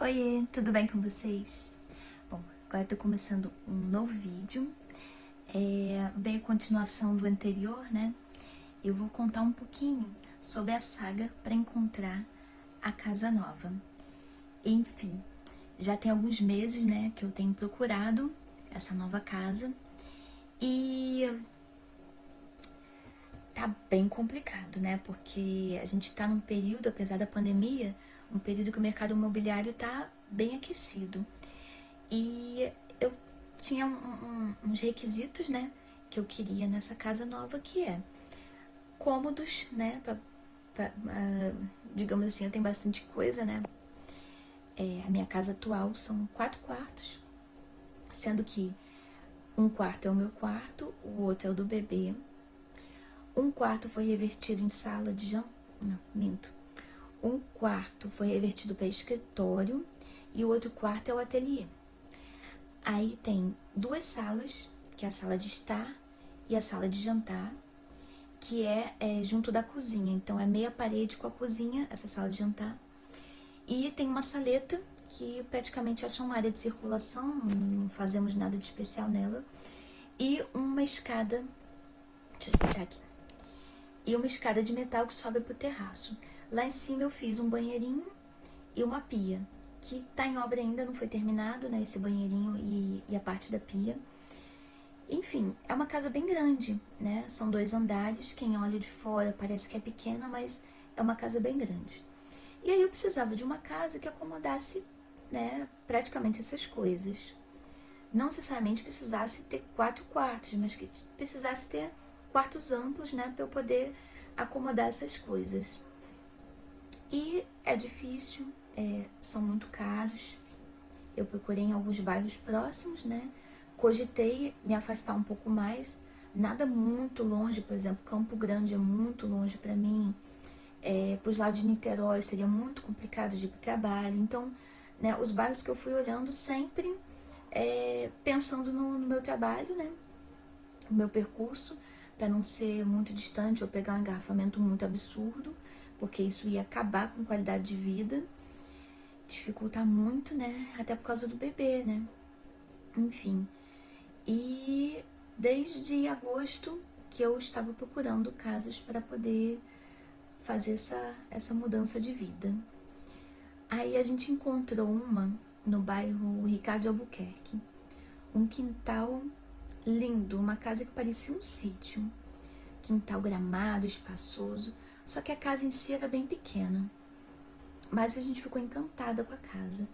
Oiê, tudo bem com vocês? Bom, agora eu tô começando um novo vídeo, bem a continuação do anterior, né? Eu vou contar um pouquinho sobre a saga para encontrar a casa nova. Enfim, já tem alguns meses, né, que eu tenho procurado essa nova casa e tá bem complicado, né? Porque a gente tá num período, apesar da pandemia, um período que o mercado imobiliário tá bem aquecido. E eu tinha uns requisitos, né, que eu queria nessa casa nova, que é cômodos, né, digamos assim, eu tenho bastante coisa, né. A minha casa atual são 4 quartos, sendo que um quarto é o meu quarto, o outro é o do bebê. Um quarto foi revertido em sala de jantar. Não, minto. Um quarto foi revertido para escritório e o outro quarto é o ateliê. Aí tem 2 salas, que é a sala de estar e a sala de jantar, que é junto da cozinha. Então é meia parede com a cozinha, essa sala de jantar. E tem uma saleta, que praticamente é só uma área de circulação, não fazemos nada de especial nela. E uma escada, deixa eu ajeitar aqui. E uma escada de metal que sobe pro terraço. Lá em cima eu fiz um banheirinho e uma pia, que tá em obra ainda, não foi terminado, né, esse banheirinho e a parte da pia. Enfim, é uma casa bem grande, né? São 2 andares, quem olha de fora parece que é pequena, mas é uma casa bem grande. E aí eu precisava de uma casa que acomodasse, né, praticamente essas coisas. Não necessariamente precisasse ter 4 quartos, mas que precisasse ter quartos amplos, né, para eu poder acomodar essas coisas. E é difícil, são muito caros. Eu procurei em alguns bairros próximos, né? Cogitei me afastar um pouco mais, nada muito longe, por exemplo, Campo Grande é muito longe para mim, para os lados de Niterói seria muito complicado de ir para o trabalho. Então, né, os bairros que eu fui olhando sempre pensando no meu trabalho, né? O meu percurso, para não ser muito distante ou pegar um engarrafamento muito absurdo, porque isso ia acabar com qualidade de vida, dificultar muito, né? Até por causa do bebê, né? Enfim. E desde agosto que eu estava procurando casas para poder fazer essa mudança de vida. Aí a gente encontrou uma no bairro Ricardo de Albuquerque. Um quintal lindo, uma casa que parecia um sítio. Quintal gramado, espaçoso, só que a casa em si era bem pequena. Mas a gente ficou encantada com a casa.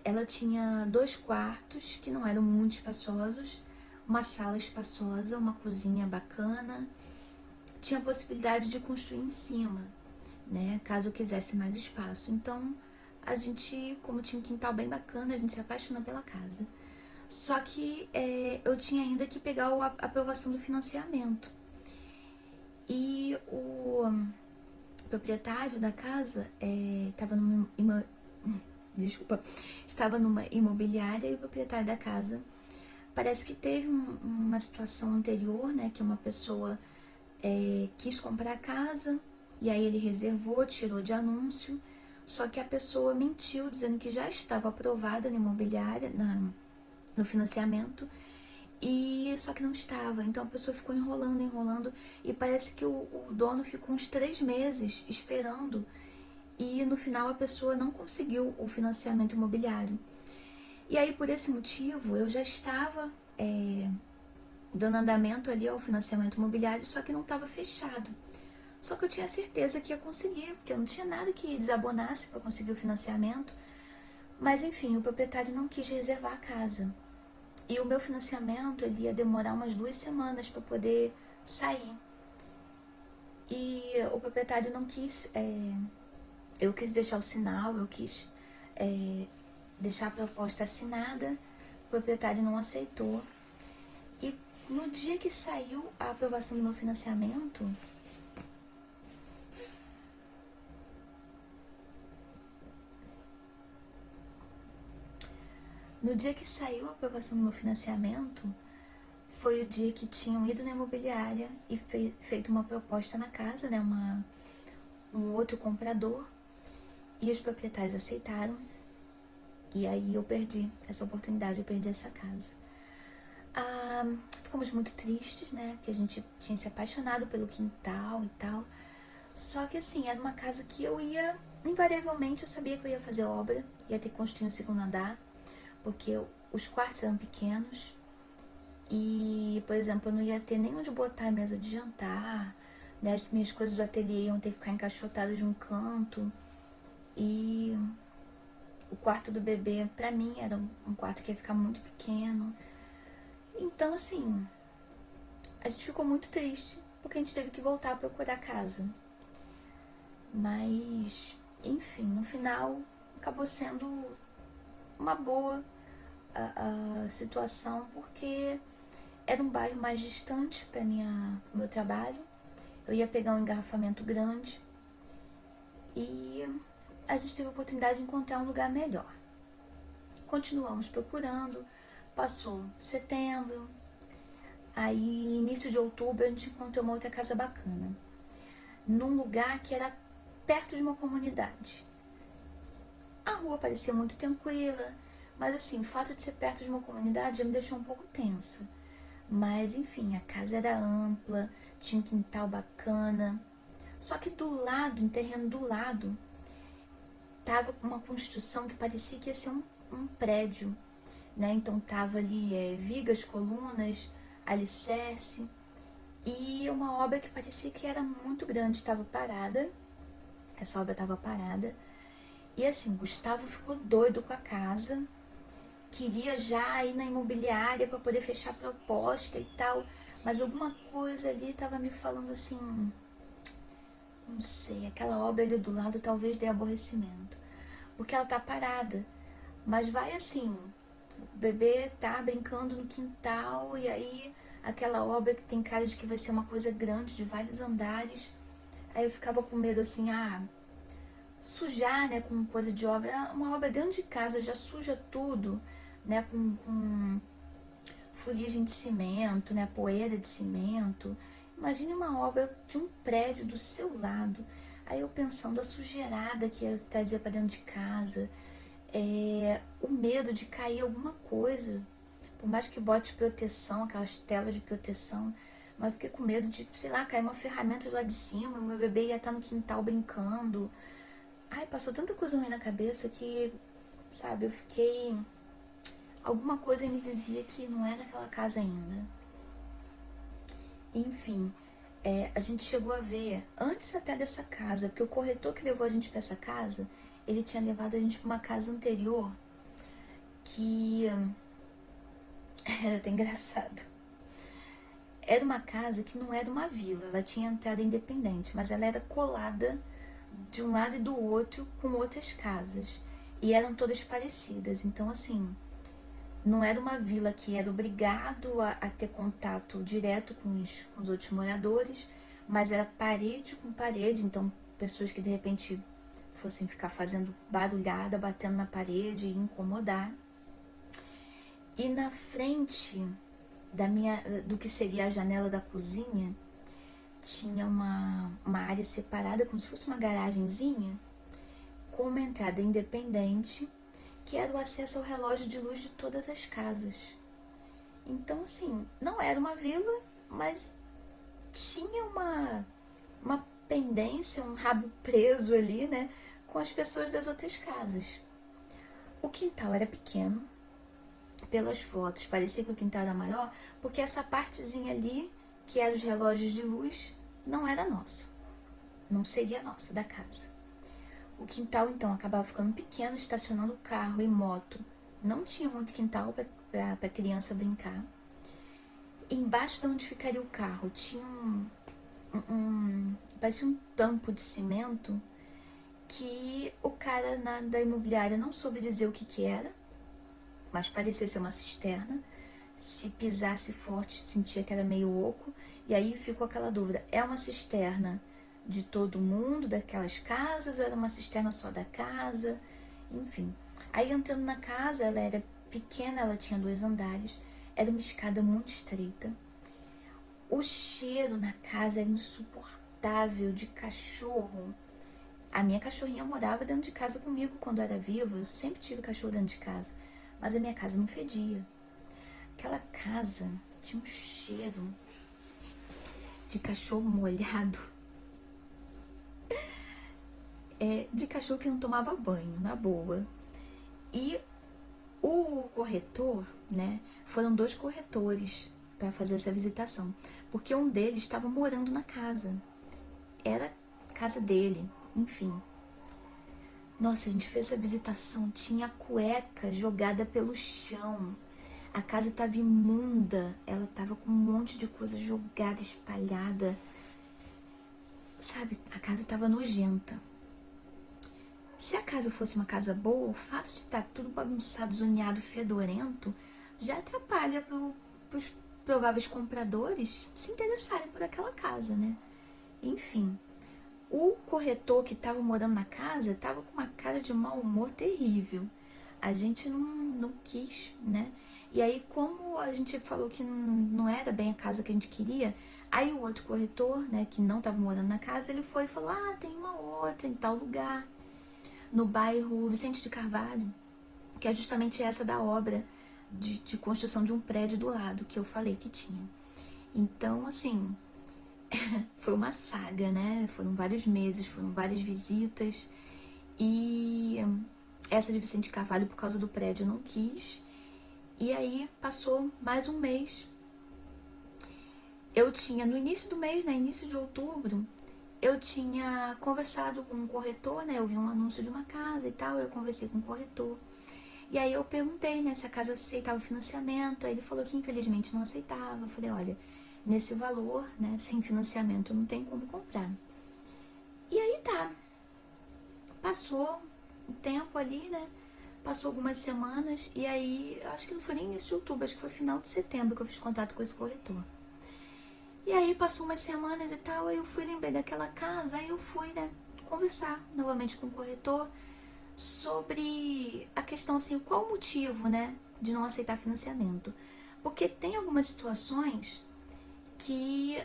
Ela tinha 2 quartos que não eram muito espaçosos, uma sala espaçosa, uma cozinha bacana. Tinha a possibilidade de construir em cima, né, caso eu quisesse mais espaço. Então, a gente, como tinha um quintal bem bacana, a gente se apaixonou pela casa. Só que eu tinha ainda que pegar a aprovação do financiamento. E o proprietário da casa estava desculpa, estava numa imobiliária, e o proprietário da casa parece que teve uma situação anterior, né, que uma pessoa quis comprar a casa e aí ele reservou, tirou de anúncio, só que a pessoa mentiu dizendo que já estava aprovada na imobiliária, no financiamento, e só que não estava. Então a pessoa ficou enrolando, enrolando, e parece que o dono ficou uns 3 meses esperando, e no final a pessoa não conseguiu o financiamento imobiliário. E aí, por esse motivo, eu já estava dando andamento ali ao financiamento imobiliário, só que não estava fechado. Só que eu tinha certeza que ia conseguir, porque eu não tinha nada que desabonasse para conseguir o financiamento. Mas enfim, o proprietário não quis reservar a casa. E o meu financiamento ele ia demorar umas 2 semanas para poder sair. E o proprietário não quis. Eu quis deixar o sinal, eu quis deixar a proposta assinada. O proprietário não aceitou. E no dia que saiu a aprovação do meu financiamento, no dia que saiu a aprovação do meu financiamento, foi o dia que tinham ido na imobiliária e feito uma proposta na casa, né? Um outro comprador, e os proprietários aceitaram. E aí eu perdi essa oportunidade, eu perdi essa casa. Ficamos muito tristes, né? Porque a gente tinha se apaixonado pelo quintal e tal. Só que assim, era uma casa que eu ia, invariavelmente eu sabia que eu ia fazer obra, ia ter que construir um segundo andar, porque os quartos eram pequenos. E, por exemplo, eu não ia ter nem onde botar a mesa de jantar, né? As minhas coisas do ateliê iam ter que ficar encaixotadas de um canto. E o quarto do bebê, pra mim, era um quarto que ia ficar muito pequeno. Então, assim, a gente ficou muito triste, porque a gente teve que voltar a procurar casa. Mas, enfim, no final, acabou sendo uma boa a situação, porque era um bairro mais distante para o meu trabalho. Eu ia pegar um engarrafamento grande e a gente teve a oportunidade de encontrar um lugar melhor. Continuamos procurando, passou setembro, aí início de outubro a gente encontrou uma outra casa bacana, num lugar que era perto de uma comunidade. A rua parecia muito tranquila, mas assim, o fato de ser perto de uma comunidade já me deixou um pouco tensa. Mas enfim, a casa era ampla, tinha um quintal bacana. Só que do lado, no terreno do lado, tava uma construção que parecia que ia ser um prédio, né? Então tava ali vigas, colunas, alicerce e uma obra que parecia que era muito grande, estava parada. Essa obra estava parada. E assim, Gustavo ficou doido com a casa, queria já ir na imobiliária para poder fechar a proposta e tal, mas alguma coisa ali estava me falando assim, não sei, aquela obra ali do lado talvez dê aborrecimento, porque ela tá parada, mas vai assim, o bebê tá brincando no quintal e aí aquela obra que tem cara de que vai ser uma coisa grande, de vários andares, aí eu ficava com medo assim, sujar, né, com coisa de obra, uma obra dentro de casa já suja tudo, né, com fuligem de cimento, né, poeira de cimento. Imagine uma obra de um prédio do seu lado. Aí eu pensando a sujeirada que ia trazer para dentro de casa, o medo de cair alguma coisa, por mais que bote proteção, aquelas telas de proteção, mas eu fiquei com medo de, sei lá, cair uma ferramenta lá de cima, meu bebê ia estar no quintal brincando. Ai, passou tanta coisa ruim na cabeça que, sabe, eu fiquei. Alguma coisa me dizia que não era aquela casa ainda. Enfim, a gente chegou a ver, antes até dessa casa, porque o corretor que levou a gente para essa casa, ele tinha levado a gente para uma casa anterior, que era até engraçado. Era uma casa que não era uma vila, ela tinha entrada independente, mas ela era colada de um lado e do outro com outras casas. E eram todas parecidas, então assim, não era uma vila que era obrigado a ter contato direto com os outros moradores, mas era parede com parede, então pessoas que de repente fossem ficar fazendo barulhada, batendo na parede e incomodar. E na frente do que seria a janela da cozinha, tinha uma área separada, como se fosse uma garagenzinha, com uma entrada independente, que era o acesso ao relógio de luz de todas as casas. Então, assim, não era uma vila, mas tinha uma pendência, um rabo preso ali, né, com as pessoas das outras casas. O quintal era pequeno, pelas fotos parecia que o quintal era maior, porque essa partezinha ali, que era os relógios de luz, não era nossa, não seria nossa, da casa. O quintal, então, acabava ficando pequeno, estacionando carro e moto. Não tinha muito quintal para criança brincar. Embaixo de onde ficaria o carro tinha parecia um tampo de cimento que o cara da imobiliária não soube dizer o que era, mas parecia ser uma cisterna. Se pisasse forte, sentia que era meio oco. E aí ficou aquela dúvida, é uma cisterna de todo mundo, daquelas casas, ou era uma cisterna só da casa? Enfim. Aí entrando na casa, ela era pequena, ela tinha 2 andares, era uma escada muito estreita. O cheiro na casa era insuportável, de cachorro. A minha cachorrinha morava dentro de casa comigo quando era viva. Eu sempre tive cachorro dentro de casa. Mas a minha casa não fedia. Aquela casa tinha um cheiro de cachorro molhado. De cachorro que não tomava banho, na boa. E o corretor, né? Foram 2 corretores para fazer essa visitação. Porque um deles estava morando na casa. Era a casa dele, enfim. Nossa, a gente fez essa visitação, tinha cueca jogada pelo chão. A casa estava imunda, ela estava com um monte de coisa jogada, espalhada. Sabe, a casa estava nojenta. Se a casa fosse uma casa boa, o fato de estar tudo bagunçado, zoneado, fedorento, já atrapalha para os prováveis compradores se interessarem por aquela casa, né? Enfim, o corretor que estava morando na casa estava com uma cara de mau humor terrível. A gente não quis, né? E aí, como a gente falou que não era bem a casa que a gente queria, aí o outro corretor, né, que não estava morando na casa, ele foi e falou: ah, tem uma outra em tal lugar, no bairro Vicente de Carvalho, que é justamente essa da obra de construção de um prédio do lado, que eu falei que tinha. Então, assim, foi uma saga, né? Foram vários meses, foram várias visitas. E essa de Vicente de Carvalho, por causa do prédio, eu não quis. E aí passou mais um mês. Eu tinha, no início do mês, né, início de outubro, eu tinha conversado com um corretor, né? Eu vi um anúncio de uma casa e tal, eu conversei com o corretor. E aí eu perguntei, né, se a casa aceitava financiamento. Aí ele falou que infelizmente não aceitava. Eu falei: olha, nesse valor, né, sem financiamento não tem como comprar. E aí tá. Passou um tempo ali, né? Passou algumas semanas e aí, acho que não foi nem início de outubro, acho que foi final de setembro que eu fiz contato com esse corretor. E aí passou umas semanas e tal, aí eu lembrei daquela casa, aí eu fui, né, conversar novamente com o corretor sobre a questão, assim, qual o motivo, né, de não aceitar financiamento. Porque tem algumas situações que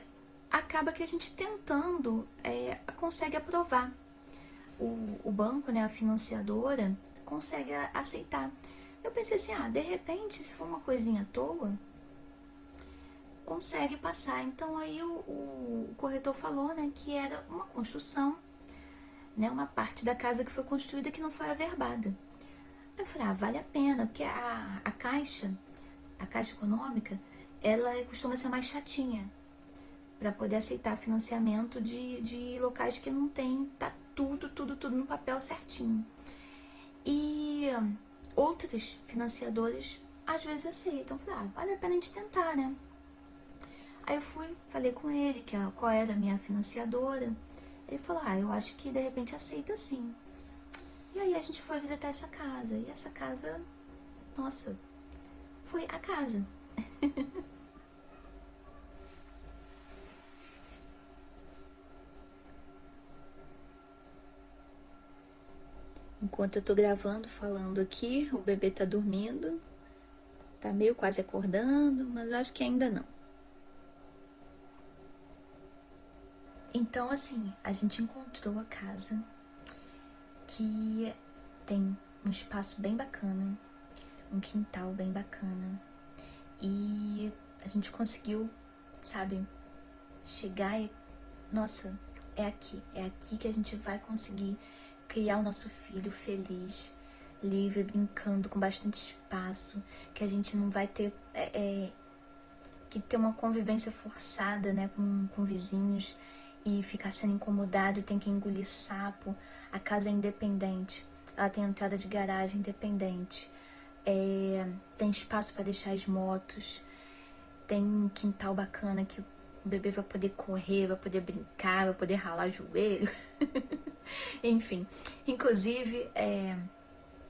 acaba que a gente tentando consegue aprovar. O banco, né, a financiadora, consegue aceitar. Eu pensei assim, de repente, se for uma coisinha à toa, consegue passar. Então aí o corretor falou, né, que era uma construção, né, uma parte da casa que foi construída que não foi averbada. Eu falei, vale a pena, porque a Caixa Econômica, ela costuma ser mais chatinha para poder aceitar financiamento de locais que não tem, tá tudo no papel certinho. E outros financiadores às vezes aceitam. Falei, vale a pena a gente tentar, né? Aí eu falei com ele qual era a minha financiadora. Ele falou, eu acho que de repente aceita sim. E aí a gente foi visitar essa casa. E essa casa, nossa, foi a casa. Enquanto eu tô gravando, falando aqui, o bebê tá dormindo. Tá meio quase acordando, mas eu acho que ainda não. Então, assim, a gente encontrou a casa que tem um espaço bem bacana, um quintal bem bacana. E a gente conseguiu, sabe, chegar e... Nossa, é aqui que a gente vai conseguir criar o nosso filho feliz, livre, brincando, com bastante espaço, que a gente não vai ter que ter uma convivência forçada, né, com vizinhos e ficar sendo incomodado, tem que engolir sapo. A casa é independente, ela tem entrada de garagem independente, tem espaço para deixar as motos, tem um quintal bacana que o bebê vai poder correr, vai poder brincar, vai poder ralar joelho. Enfim, inclusive,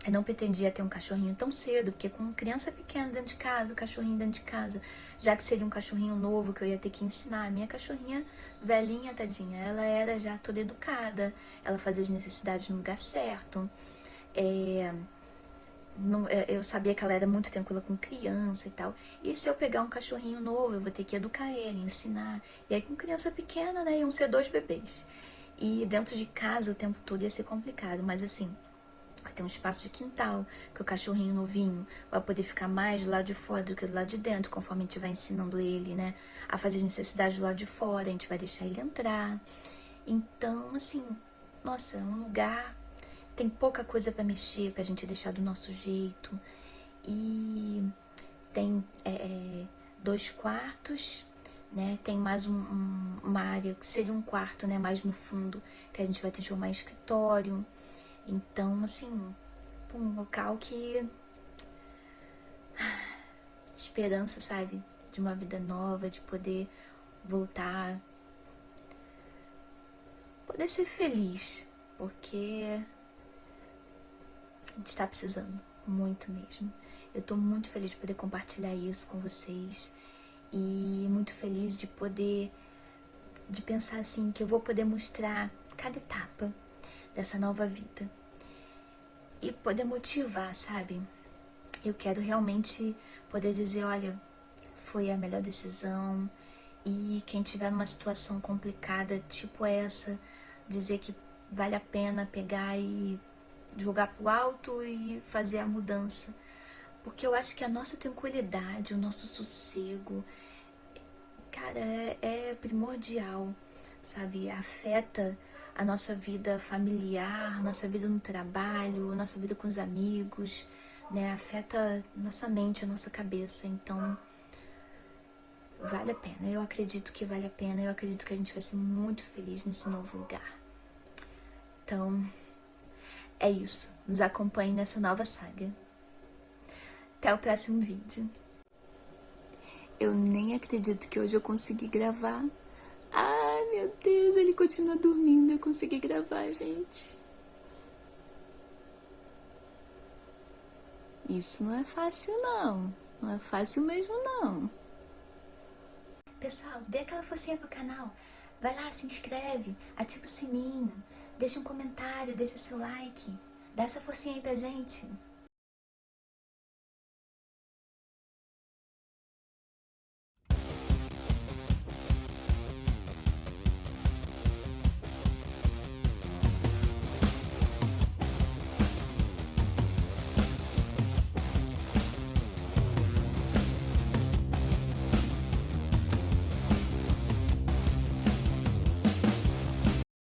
eu não pretendia ter um cachorrinho tão cedo, porque com criança pequena dentro de casa, o cachorrinho dentro de casa, já que seria um cachorrinho novo que eu ia ter que ensinar, a minha cachorrinha velhinha, tadinha, ela era já toda educada, ela fazia as necessidades no lugar certo, eu sabia que ela era muito tranquila com criança e tal. E se eu pegar um cachorrinho novo, eu vou ter que educar ele, ensinar. E aí com criança pequena, né, iam ser 2 bebês. E dentro de casa o tempo todo ia ser complicado, mas assim, vai ter um espaço de quintal, que o cachorrinho novinho vai poder ficar mais do lado de fora do que do lado de dentro, conforme a gente vai ensinando ele, né, a fazer necessidades do lado de fora, a gente vai deixar ele entrar. Então, assim, nossa, é um lugar, tem pouca coisa pra mexer, pra gente deixar do nosso jeito. E tem 2 quartos, né? Tem mais uma área que seria um quarto, né? Mais no fundo, que a gente vai transformar em escritório. Então, assim, um local que... esperança, sabe? De uma vida nova, de poder voltar, poder ser feliz, porque a gente tá precisando, muito mesmo. Eu tô muito feliz de poder compartilhar isso com vocês e muito feliz de poder, de pensar assim, que eu vou poder mostrar cada etapa dessa nova vida e poder motivar, sabe? Eu quero realmente poder dizer, olha, foi a melhor decisão, e quem tiver numa situação complicada, tipo essa, dizer que vale a pena pegar e jogar pro alto e fazer a mudança. Porque eu acho que a nossa tranquilidade, o nosso sossego, cara, é primordial, sabe? Afeta a nossa vida familiar, a nossa vida no trabalho, a nossa vida com os amigos, né? Afeta nossa mente, a nossa cabeça. Então, vale a pena. Eu acredito que vale a pena. Eu acredito que a gente vai ser muito feliz nesse novo lugar. Então, é isso. Nos acompanhe nessa nova saga. Até o próximo vídeo. Eu nem acredito que hoje eu consegui gravar. Ai, meu Deus, ele continua dormindo. Eu consegui gravar, gente. Isso não é fácil, não. Não é fácil mesmo, não. Pessoal, dê aquela forcinha pro canal. Vai lá, se inscreve, ativa o sininho, deixa um comentário, deixa seu like. Dá essa forcinha aí pra gente.